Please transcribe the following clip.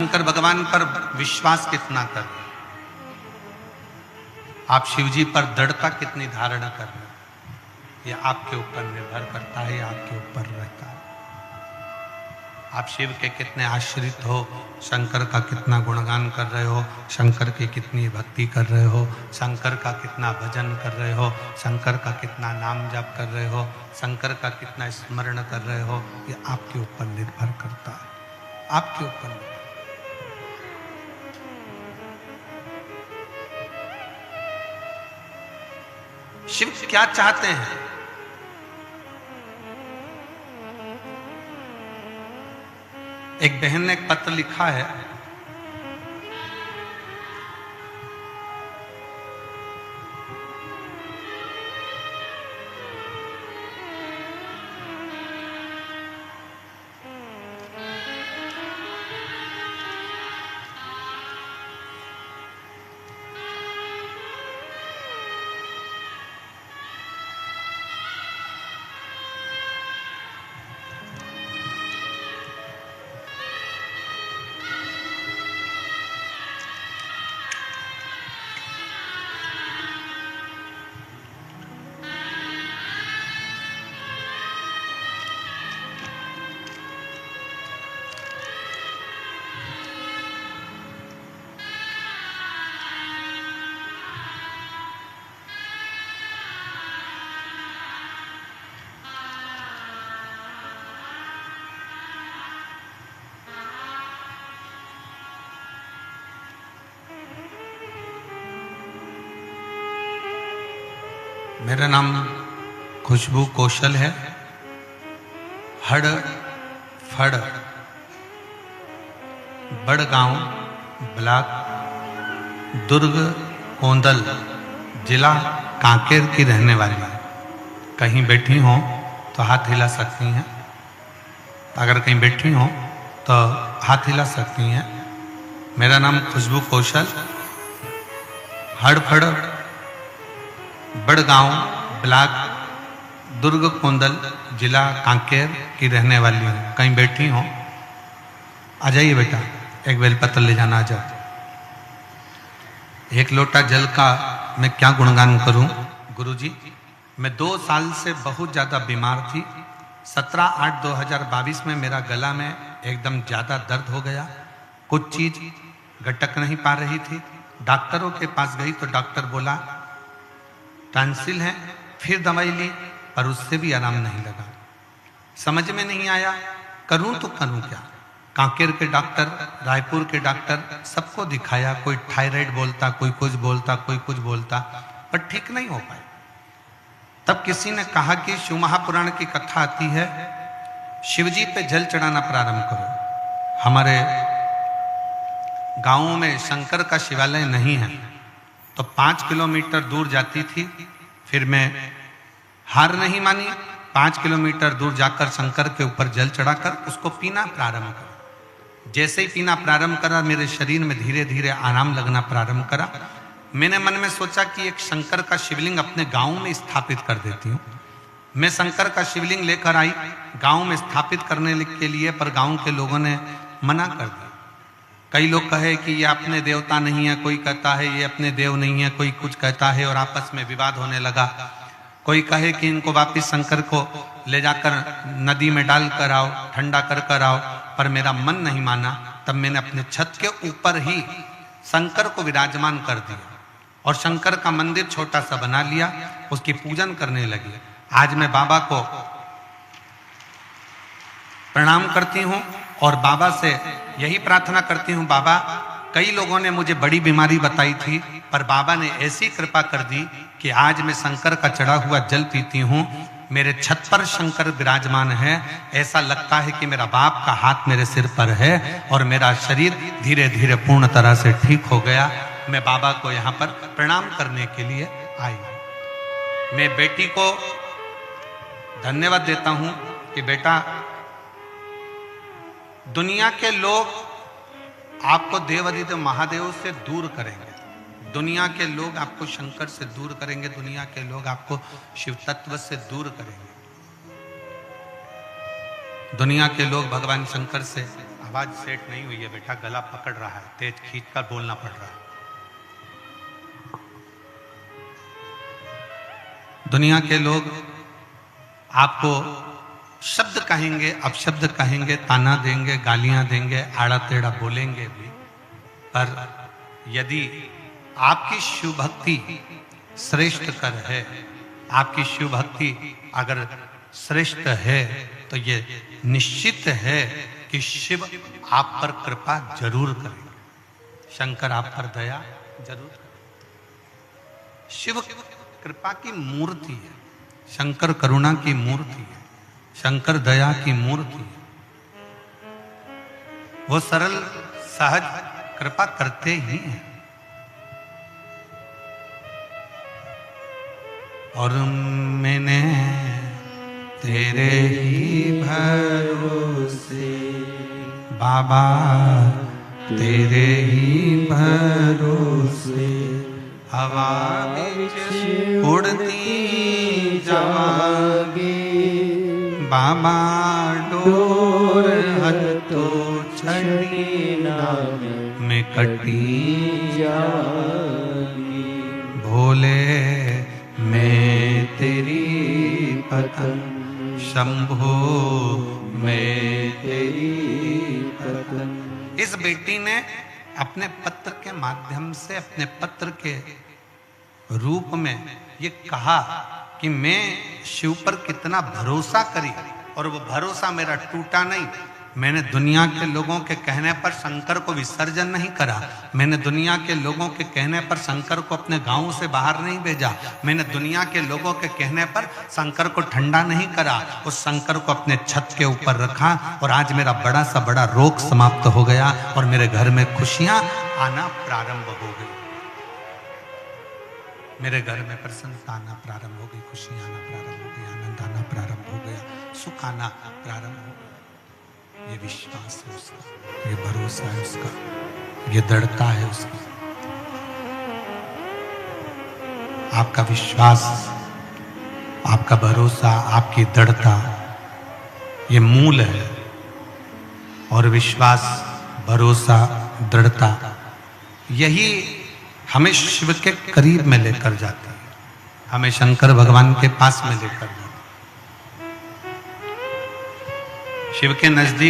शंकर भगवान पर विश्वास कितना कर रहे, आप शिव जी पर दृढ़ता कितनी धारण कर रहे, ये आपके ऊपर निर्भर करता है, आपके ऊपर रहता है। आप शिव के कितने आश्रित हो, शंकर का कितना गुणगान कर रहे हो, शंकर की कितनी भक्ति कर रहे हो, शंकर का कितना भजन कर रहे हो, शंकर का कितना नाम जाप कर रहे हो, शंकर का कितना स्मरण कर रहे हो, ये आपके ऊपर निर्भर करता है, आपके ऊपर निर्भर। शिव क्या चाहते हैं? एक बहन ने एक पत्र लिखा है, मेरा नाम खुशबू कौशल है। हड़ फड़ बड़गांव ब्लॉक दुर्ग कोंदल जिला कांकेर की रहने वाली है। कहीं बैठी हो तो हाथ हिला सकती हैं, अगर कहीं बैठी हो तो हाथ हिला सकती हैं। मेरा नाम खुशबू कौशल, हड़फड़ बड़गांव ब्लॉक दुर्ग कोंदल जिला कांकेर की रहने वाली हूँ। कहीं बैठी हो आ जाइए बेटा, एक बेलपत्र ले जाना, आ जाओ। एक लोटा जल का मैं क्या गुणगान करूं गुरुजी। मैं 2 साल से बहुत ज़्यादा बीमार थी। 17/8/2022 में मेरा गला में एकदम ज़्यादा दर्द हो गया, कुछ चीज़ गटक नहीं पा रही थी। डॉक्टरों के पास गई तो डॉक्टर बोला टॉन्सिल है, फिर दवाई ली पर उससे भी आराम नहीं लगा। समझ में नहीं आया करूं तो करूं क्या। कांकेर के डॉक्टर, रायपुर के डॉक्टर, सबको दिखाया, कोई थायराइड बोलता, कोई कुछ बोलता, कोई कुछ बोलता, पर ठीक नहीं हो पाए। तब किसी ने कहा कि शिव महापुराण की कथा आती है, शिवजी पे जल चढ़ाना प्रारंभ करो। हमारे गांवों में शंकर का शिवालय नहीं है, तो 5 किलोमीटर दूर जाती थी। फिर मैं हार नहीं मानी, 5 किलोमीटर दूर जाकर शंकर के ऊपर जल चढ़ाकर उसको पीना प्रारंभ करा। जैसे ही पीना प्रारंभ करा, मेरे शरीर में धीरे धीरे आराम लगना प्रारंभ करा। मैंने मन में सोचा कि एक शंकर का शिवलिंग अपने गांव में स्थापित कर देती हूँ। मैं शंकर का शिवलिंग लेकर आई गांव में स्थापित करने के लिए, पर गांव के लोगों ने मना कर दिया। कई लोग कहे कि ये अपने देवता नहीं है, कोई कहता है ये अपने देव नहीं है, कोई कुछ कहता है, और आपस में विवाद होने लगा। कोई कहे कि इनको वापिस शंकर को ले जाकर नदी में डाल कर आओ, ठंडा कर कर आओ, पर मेरा मन नहीं माना। तब मैंने अपने छत के ऊपर ही शंकर को विराजमान कर दिया और शंकर का मंदिर छोटा सा बना लिया, उसकी पूजन करने लगी। आज मैं बाबा को प्रणाम करती हूँ और बाबा से यही प्रार्थना करती हूँ, बाबा कई लोगों ने मुझे बड़ी बीमारी बताई थी, पर बाबा ने ऐसी कृपा कर दी कि आज मैं शंकर का चढ़ा हुआ जल पीती हूँ। मेरे छत पर शंकर विराजमान है, ऐसा लगता है कि मेरा बाप का हाथ मेरे सिर पर है और मेरा शरीर धीरे धीरे पूर्ण तरह से ठीक हो गया। मैं बाबा को यहाँ पर प्रणाम करने के लिए आई। मैं बेटी को धन्यवाद देता हूँ कि बेटा, दुनिया के लोग आपको देवाधिदेव महादेव से दूर करेंगे, दुनिया के लोग आपको शंकर से दूर करेंगे, दुनिया के लोग आपको शिव तत्व से दूर करेंगे। दुनिया के लोग भगवान शंकर से आवाज सेट नहीं हुई है बेटा, गला पकड़ रहा है, तेज खींच कर बोलना पड़ रहा है। दुनिया के लोग आपको शब्द कहेंगे, अपशब्द कहेंगे, ताना देंगे, गालियां देंगे, आड़ा टेढ़ा बोलेंगे भी, पर यदि आपकी शिव भक्ति श्रेष्ठ कर है, आपकी शिव भक्ति अगर श्रेष्ठ है, तो ये निश्चित है कि शिव आप पर कृपा जरूर करेंगे, शंकर आप पर दया जरूर करेंगे। शिव कृपा की मूर्ति है, शंकर करुणा की मूर्ति है, शंकर दया की मूर्ति है। वो सरल सहज कृपा करते ही हैं। और मैंने तेरे ही भरोसे बाबा, तेरे ही भरोसे हवा में उड़ती जागे बाबा, डोर हर तो छड़ी में कटी जागी। भोले मैं तेरी पतंग, शंभो मैं तेरी पतंग। इस बेटी ने अपने पत्र के माध्यम से, अपने पत्र के रूप में ये कहा कि मैं शिव पर कितना भरोसा करी, और वो भरोसा मेरा टूटा नहीं। मैंने दुनिया के लोगों के कहने पर शंकर को विसर्जन नहीं करा, मैंने दुनिया के लोगों के कहने पर शंकर को अपने गांव से बाहर नहीं भेजा, मैंने दुनिया के लोगों के कहने पर शंकर को ठंडा नहीं करा, उस शंकर को अपने छत के ऊपर रखा। और आज मेरा बड़ा सा बड़ा रोग समाप्त हो गया और मेरे घर में खुशियां आना प्रारंभ हो गई, मेरे घर में प्रसन्नता आना प्रारंभ हो गई, खुशियां आना प्रारंभ हो गई, आनंद आना प्रारंभ हो गया, सुख आना प्रारंभ हो गया। ये विश्वास है उसका, ये भरोसा है उसका, ये दृढ़ता है उसकी। आपका विश्वास, आपका भरोसा, आपकी दृढ़ता, ये मूल है। और विश्वास, भरोसा, दृढ़ता, यही हमें शिव के करीब में लेकर जाती है, हमें शंकर भगवान के पास में लेकर जाती है। शिव के नजदीक